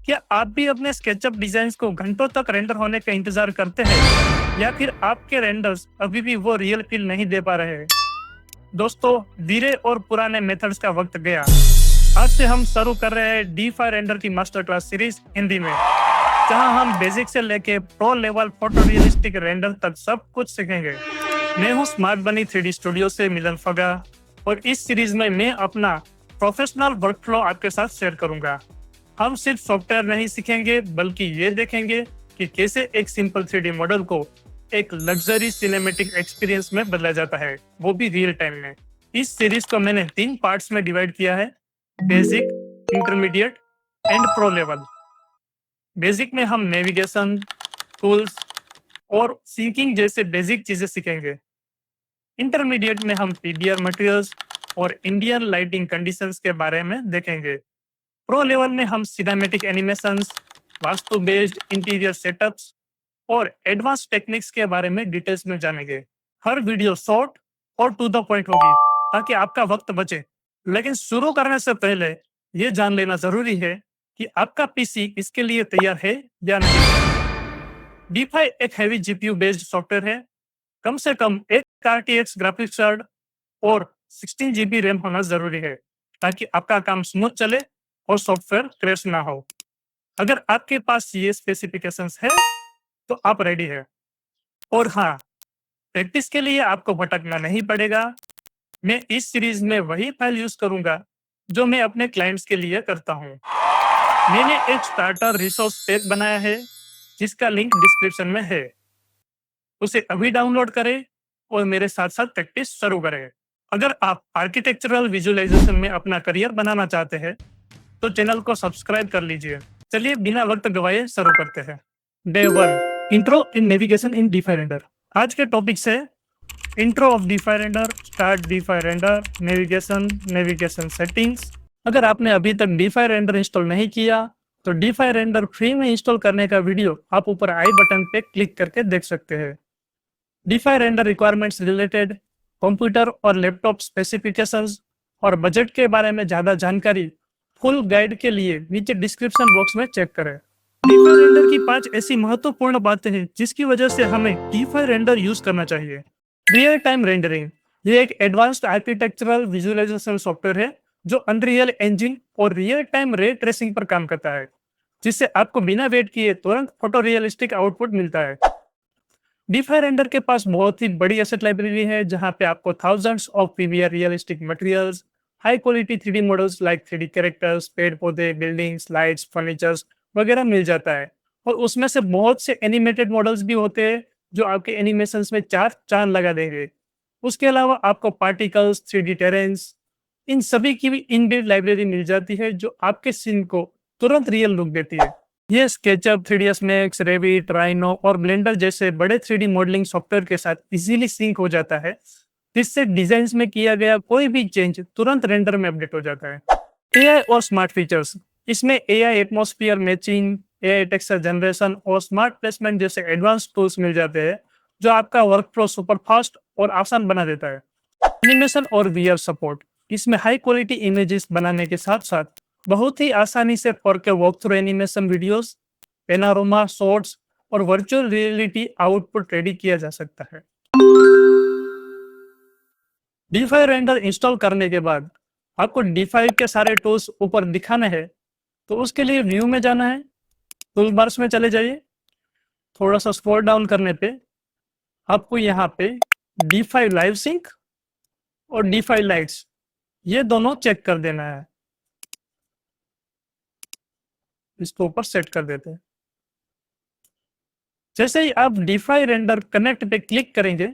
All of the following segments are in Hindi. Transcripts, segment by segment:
क्या आप भी अपने स्केचअप डिजाइन्स को घंटों तक रेंडर होने का इंतजार करते हैं या फिर आपके रेंडर्स अभी भी वो रियल फील नहीं दे पा रहे हैं? दोस्तों, धीरे और पुराने मेथड्स का वक्त गया। आज से हम शुरू कर रहे हैं D5 रेंडर की मास्टर क्लास सीरीज हिंदी में, जहां हम बेसिक से लेके pro level photo realistic render तक सब कुछ सीखेंगे। मैं हूं स्मार्ट बनी 3D स्टूडियो से मिलन फगा, और इस सीरीज में मैं अपना प्रोफेशनल वर्कफ्लो आपके साथ शेयर करूंगा। हम सिर्फ सॉफ्टवेयर नहीं सीखेंगे, बल्कि ये देखेंगे कि कैसे एक सिंपल 3D मॉडल को एक लग्जरी सिनेमेटिक एक्सपीरियंस में बदला जाता है, वो भी रियल टाइम में। इस सीरीज को मैंने 3 पार्ट्स में डिवाइड किया है: basic, intermediate and pro level. Basic में हम नेविगेशन, टूल्स और सिंकिंग जैसे बेसिक चीजें सीखेंगे। इंटरमीडिएट में हम पीबीआर मटेरियल्स और इंडियन लाइटिंग कंडीशंस के बारे में देखेंगे। प्रो लेवल में हम cinematic animations, vastu based interior setups और एडवांस टेक्निक्स के बारे में डिटेल्स में जानेंगे। हर वीडियो शॉर्ट और टू द पॉइंट होगी, ताकि आपका वक्त बचे। लेकिन शुरू करने से पहले ये जान लेना जरूरी है कि आपका पीसी इसके लिए तैयार है या नहीं। D5 एक हैवी जीपीयू बेस्ड सॉफ्टवेयर है। कम से कम एक RTX ग्राफिक्स कार्ड और 16 GB रैम होना जरूरी है, ताकि आपका काम स्मूथ चले और सॉफ्टवेयर क्रैश ना हो। अगर आपके पास ये स्पेसिफिकेशंस है, तो आप रेडी है। और हाँ, प्रैक्टिस के लिए आपको भटकना नहीं पड़ेगा। मैं इस सीरीज में वही फाइल यूज करूंगा जो मैं अपने क्लाइंट्स के लिए करता हूँ। मैंने एक स्टार्टर रिसोर्स पैक बनाया है, जिसका लिंक डिस्क्रिप्शन में है। उसे अभी डाउनलोड करें और मेरे साथ साथ प्रैक्टिस शुरू करें। अगर आप आर्किटेक्चरल विजुअलाइजेशन में अपना करियर बनाना चाहते हैं, तो चैनल को सब्सक्राइब कर लीजिए। चलिए बिना वक्त गवाए शुरू करते हैं। Day 1, intro in navigation in D5 render. आज के टॉपिक से intro of D5 render, start D5 render, navigation settings. अगर आपने अभी तक D5 रेंडर इंस्टॉल नहीं किया, तो D5 रेंडर फ्री में इंस्टॉल करने का वीडियो आप ऊपर आई बटन पे क्लिक करके देख सकते हैं। D5 render requirements related, computer और लैपटॉप स्पेसिफिकेशंस और बजट के बारे में ज़्यादा जानकारी फुल गाइड के लिए नीचे डिस्क्रिप्शन बॉक्स में चेक करें। D5 रेंडर की 5 ऐसी महत्वपूर्ण बातें हैं जिसकी वजह से हमें D5 रेंडर यूज करना चाहिए। रियल टाइम रेंडरिंग, ये एक एडवांस्ड आर्किटेक्चरल विजुअलाइजेशन सॉफ्टवेयर है जो अनरियल इंजन और रियल टाइम रे ट्रेसिंग पर काम करता है, जिससे आपको बिना वेट किए तुरंत फोटो रियलिस्टिक आउटपुट मिलता है। D5 रेंडर के पास बहुत ही बड़ी एसेट लाइब्रेरी है, जहां पे आपको thousands of PVR realistic materials, high quality 3D models like 3D characters, पेड़ पौधे, बिल्डिंग्स, लाइट्स, फर्नीचर्स वगैरह मिल जाता है। और उसमें से बहुत से एनिमेटेड मॉडल्स भी होते हैं जो आपके एनिमेशंस में चार चांद लगा देंगे। उसके अलावा आपको पार्टिकल्स, 3D टेरेन्स, इन सभी की भी इनबिल्ट लाइब्रेरी मिल जाती है, जो आपके सीन को तुरंत रियल लुक देती है। ये SketchUp, 3ds max, Revit, rhino और ब्लेंडर जैसे बड़े 3D मॉडलिंग सॉफ्टवेयर के साथ इजीली सिंक हो जाता है, जिससे डिजाइन्स में किया गया कोई भी चेंज तुरंत रेंडर में अपडेट हो जाता है। एआई और स्मार्ट फीचर्स, इसमें AI atmosphere matching, AI texture generation और स्मार्ट प्लेसमेंट जैसे एडवांस टूल्स मिल जाते हैं, जो आपका वर्क फ्लो सुपर फास्ट और आसान बना देता है। एनिमेशन और वीआर सपोर्ट, इसमें हाई क्वालिटी इमेजेस बनाने के साथ साथ बहुत ही आसानी से 4K walk through animation videos, panorama shots और वर्चुअल रियलिटी आउटपुट रेडी किया जा सकता है। D5 रेंडर इंस्टॉल करने के बाद आपको D5 के सारे टूल्स ऊपर दिखाने हैं, तो उसके लिए न्यू में जाना है, टूल बार्स में चले जाइए। थोड़ा सा स्क्रॉल डाउन करने पे आपको यहाँ पे D5 लाइव सिंक और D5 लाइट्स, ये दोनों चेक कर देना है। इसको ऊपर सेट कर देते हैं। जैसे ही आप D5 रेंडर कनेक्ट पे क्लिक करेंगे,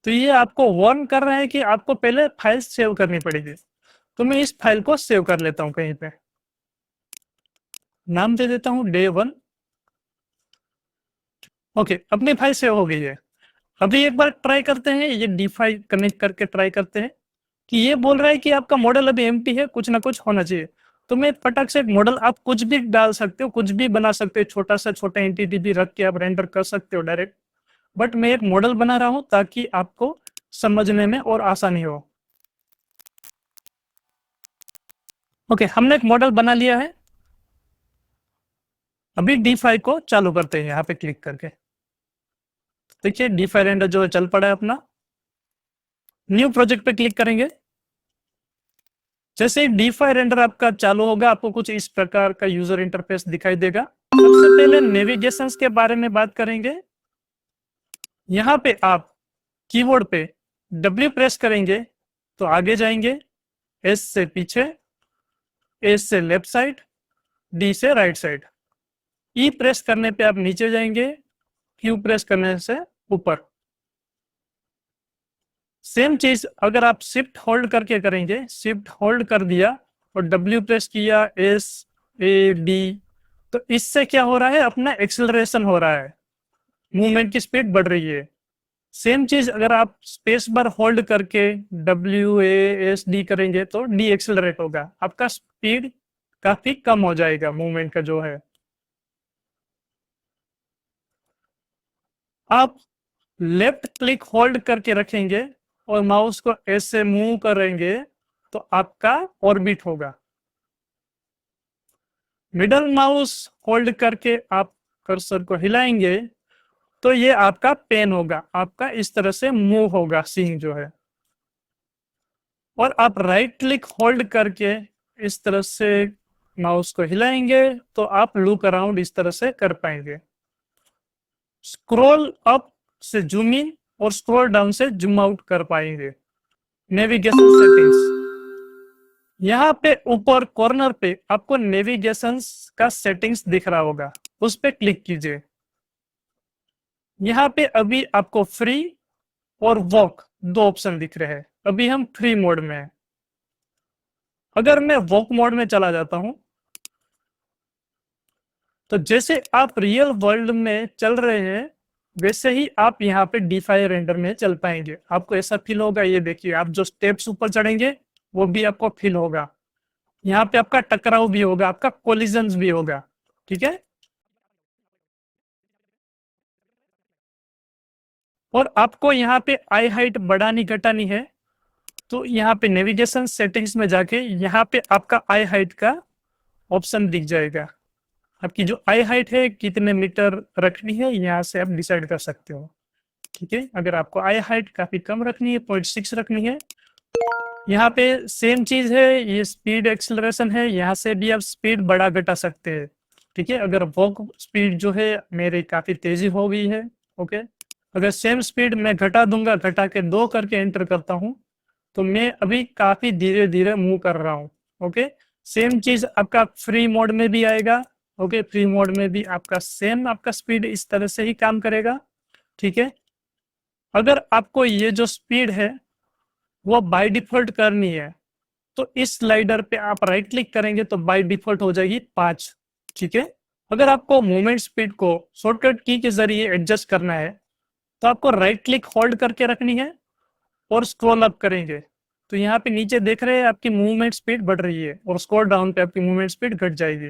तो ये आपको वार्न कर रहा है कि आपको पहले फाइल सेव करनी पड़ेगी। तो मैं इस फाइल को सेव कर लेता हूँ कहीं पे, नाम दे देता हूँ डे 1। ओके, अपनी फाइल सेव हो गई है। अभी एक बार ट्राई करते हैं, ये D5 कनेक्ट करके ट्राई करते हैं कि ये बोल रहा है कि आपका मॉडल अभी एम्प्टी है, कुछ ना कुछ होना चाहिए। तो मैं फटाक से मॉडल, आप कुछ भी डाल सकते हो, कुछ भी बना सकते हो, छोटा सा छोटा एंटिटी भी रख के आप रेंडर कर सकते हो डायरेक्ट। बट मैं एक मॉडल बना रहा हूं ताकि आपको समझने में और आसानी हो। ओके, हमने एक मॉडल बना लिया है। अभी D5 को चालू करते हैं यहाँ पे क्लिक करके। देखिए D5 रेंडर जो है चल पड़ा है अपना। न्यू प्रोजेक्ट पे क्लिक करेंगे। जैसे ही D5 रेंडर आपका चालू होगा आपको कुछ इस प्रकार का यूजर इंटरफेस दिखाई देगा। सबसे पहले नेविगेशंस के बारे में बात करेंगे। यहाँ पे आप कीबोर्ड पे W प्रेस करेंगे तो आगे जाएंगे, S से पीछे, A से लेफ्ट साइड, D से राइट साइड। E प्रेस करने पे आप नीचे जाएंगे, Q प्रेस करने से ऊपर। सेम चीज अगर आप शिफ्ट होल्ड करके करेंगे, शिफ्ट होल्ड कर दिया और W प्रेस किया, S A D, तो इससे क्या हो रहा है, अपना एक्सेलरेशन हो रहा है, मूवमेंट की स्पीड बढ़ रही है। सेम चीज अगर आप स्पेस बार होल्ड करके WASD करेंगे तो डी एक्सेलरेट होगा, आपका स्पीड काफी कम हो जाएगा मूवमेंट का जो है। आप लेफ्ट क्लिक होल्ड करके रखेंगे और माउस को ऐसे मूव करेंगे तो आपका ऑर्बिट होगा। मिडल माउस होल्ड करके आप कर्सर को हिलाएंगे तो ये आपका पेन होगा, आपका इस तरह से मूव होगा सीन जो है। और आप राइट क्लिक होल्ड करके इस तरह से माउस को हिलाएंगे तो आप लुक अराउंड इस तरह से कर पाएंगे। स्क्रॉल अप से जूम इन और स्क्रॉल डाउन से जूम आउट कर पाएंगे। नेविगेशन सेटिंग्स, यहाँ पे ऊपर कॉर्नर पे आपको नेविगेशन का सेटिंग्स दिख रहा होगा, उस पे क्लिक कीजिए। यहाँ पे अभी आपको फ्री और वॉक दो ऑप्शन दिख रहे हैं। अभी हम फ्री मोड में हैं। अगर मैं वॉक मोड में चला जाता हूं तो जैसे आप रियल वर्ल्ड में चल रहे हैं वैसे ही आप यहाँ पे D5 रेंडर में चल पाएंगे। आपको ऐसा फील होगा, ये देखिए आप जो स्टेप्स ऊपर चढ़ेंगे वो भी आपको फील होगा। यहाँ पे आपका टकराव भी होगा, आपका कोलिजन भी होगा, ठीक है। और आपको यहाँ पे आई हाइट बढ़ानी घटानी है तो यहाँ पे नेविगेशन सेटिंग्स में जाके यहाँ पे आपका आई हाइट का ऑप्शन दिख जाएगा। आपकी जो आई हाइट है कितने मीटर रखनी है यहाँ से आप डिसाइड कर सकते हो, ठीक है। अगर आपको आई हाइट काफी कम रखनी है, 0.6 रखनी है। यहाँ पे सेम चीज है, ये स्पीड एक्सेलरेशन है, यहाँ से भी आप स्पीड बढ़ा घटा सकते हैं, ठीक है। अगर वॉक स्पीड जो है मेरी काफी तेजी हो गई है, ओके। अगर सेम स्पीड मैं घटा दूंगा, घटा के 2 करके एंटर करता हूँ तो मैं अभी काफी धीरे धीरे मूव कर रहा हूँ, ओके। सेम चीज आपका फ्री मोड में भी आएगा, ओके। फ्री मोड में भी आपका सेम आपका स्पीड इस तरह से ही काम करेगा, ठीक है। अगर आपको ये जो स्पीड है वो बाय डिफॉल्ट करनी है तो इस स्लाइडर पे आप राइट क्लिक करेंगे तो बाय डिफॉल्ट हो जाएगी 5, ठीक है। अगर आपको मूवमेंट स्पीड को शॉर्टकट की के जरिए एडजस्ट करना है तो आपको राइट क्लिक होल्ड करके रखनी है और स्क्रॉल अप करेंगे तो यहाँ पे नीचे देख रहे हैं आपकी मूवमेंट स्पीड बढ़ रही है और स्क्रॉल डाउन पे आपकी मूवमेंट स्पीड घट जाएगी।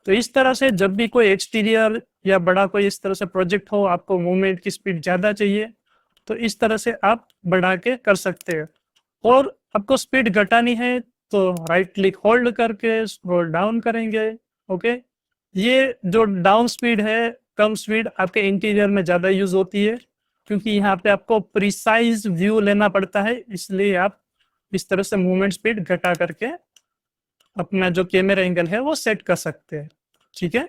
तो इस तरह से जब भी कोई एक्सटीरियर या बड़ा कोई इस तरह से प्रोजेक्ट हो, आपको मूवमेंट की स्पीड ज़्यादा चाहिए तो इस तरह से आप बढ़ा के कर सकते हैं। और आपको स्पीड घटानी है तो राइट क्लिक होल्ड करके स्क्रॉल डाउन करेंगे, ओके। ये जो डाउन स्पीड है, कम स्पीड आपके इंटीरियर में ज़्यादा यूज होती है क्योंकि यहाँ पे आपको प्रिसाइज व्यू लेना पड़ता है, इसलिए आप इस तरह से मूवमेंट स्पीड घटा करके अपना जो कैमरा एंगल है वो सेट कर सकते हैं, ठीक है।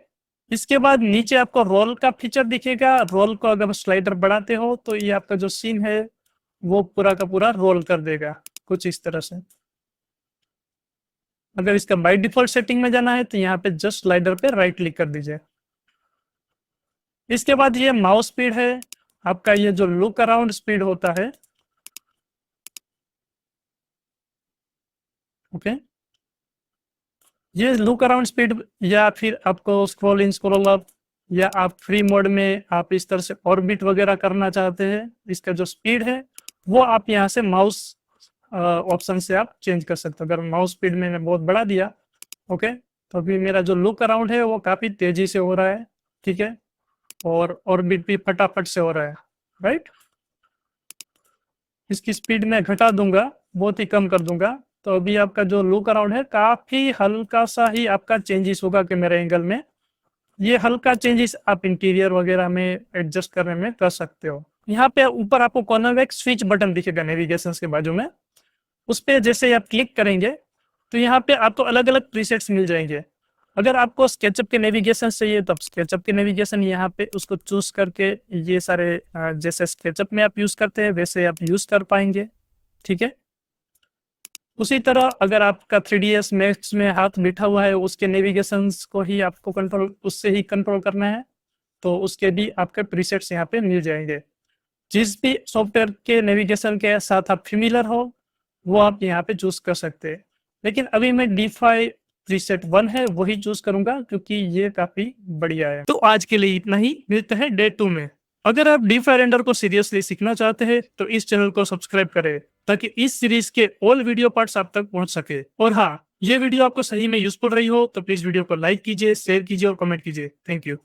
इसके बाद नीचे आपको रोल का फीचर दिखेगा। रोल को अगर स्लाइडर बढ़ाते हो तो ये आपका जो सीन है वो पूरा का पूरा रोल कर देगा कुछ इस तरह से। अगर इसका बाय डिफॉल्ट सेटिंग में जाना है तो यहाँ पे जस्ट स्लाइडर पे राइट क्लिक कर दीजिए। इसके बाद ये माउस स्पीड है, आपका ये जो लुक अराउंड स्पीड होता है, ओके। ये लुक अराउंड स्पीड या फिर आपको स्क्रॉल इन स्क्रॉल अप या आप फ्री मोड में आप इस तरह से ऑर्बिट वगैरह करना चाहते हैं, इसका जो स्पीड है वो आप यहाँ से माउस ऑप्शन से आप चेंज कर सकते हो। अगर माउस स्पीड मैंने बहुत बढ़ा दिया, ओके, तो अभी मेरा जो लुक अराउंड है वो काफ़ी तेज़ी से हो रहा है, ठीक है। और ऑर्बिट भी फटाफट से हो रहा है, राइट। इसकी स्पीड मैं घटा दूंगा, बहुत ही कम कर दूंगा तो अभी आपका जो लुक अराउंड है काफ़ी हल्का सा ही आपका चेंजेस होगा कैमरा एंगल में, ये हल्का चेंजेस आप इंटीरियर वगैरह में एडजस्ट करने में कर सकते हो। यहाँ पे ऊपर आपको कॉर्नर में एक स्विच बटन दिखेगा नेविगेशन के बाजू में, उस पे जैसे आप क्लिक करेंगे तो यहाँ पे आपको अलग अलग प्रीसेट्स मिल जाएंगे। अगर आपको स्केचअप के नेविगेशन चाहिए तो आप स्केचअप के नेविगेशन यहाँ पे उसको चूज करके ये सारे जैसे स्केचअप में आप यूज करते हैं वैसे आप यूज कर पाएंगे। ठीक है, उसी तरह अगर आपका 3ds मैक्स में हाथ बैठा हुआ है उसके नेविगेशन को ही आपको कंट्रोल उससे ही कंट्रोल करना है तो उसके भी आपके प्रीसेट्स यहाँ पे मिल जाएंगे। जिस भी सॉफ्टवेयर के नेविगेशन के साथ आप फेमिलियर हो वो आप यहाँ पे चूज कर सकते हैं, लेकिन अभी मैं D5 प्रीसेट 1 है वही चूज करूंगा क्योंकि ये काफी बढ़िया है। तो आज के लिए इतना ही, मिलते हैं डे 2 में। अगर आप D5 रेंडर को सीरियसली सीखना चाहते हैं तो इस चैनल को सब्सक्राइब करें ताकि इस सीरीज के ऑल वीडियो पार्ट्स आप तक पहुंच सके। और हाँ, ये वीडियो आपको सही में यूजफुल रही हो तो प्लीज वीडियो को लाइक कीजिए, शेयर कीजिए और कमेंट कीजिए। Thank you.